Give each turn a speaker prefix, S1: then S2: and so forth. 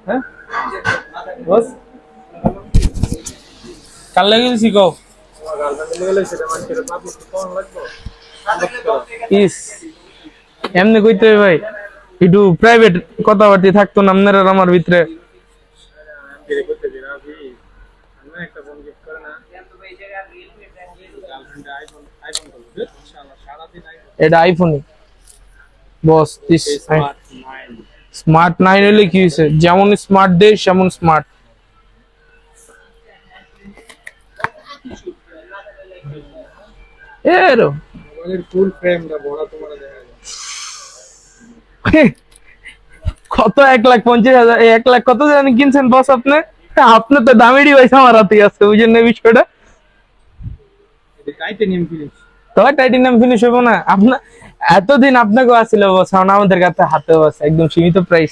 S1: হ্যাঁ বস কাল লাগিয়ে শিখো ইস এমনি কইতে হবে ভাই একটু প্রাইভেট কথাবার্তি থাকতো না আপনার আর আমার ভিতরে এটা আইফোন বস স্মার্ট 9 হলে কি হয়েছে যেমন স্মার্ট দেশ সেমন স্মার্ট এরো ফুল ফ্রেমটা বড় তোমার দেখা যায় কত 1,50,000 1,00,000 কত জানি কিনছেন বস আপনি আপনি তো দামি ডিভাইস আমার হাতে আছে বুঝেন না বিষয়টা টাইটানিয়াম ফিনিশ তো টাইটানিয়াম ফিনিশ হবে না আপনার এতদিন আপনাকেও আসছিল বস আমাদের কাছে হাতেও আছে একদম সীমিত প্রাইস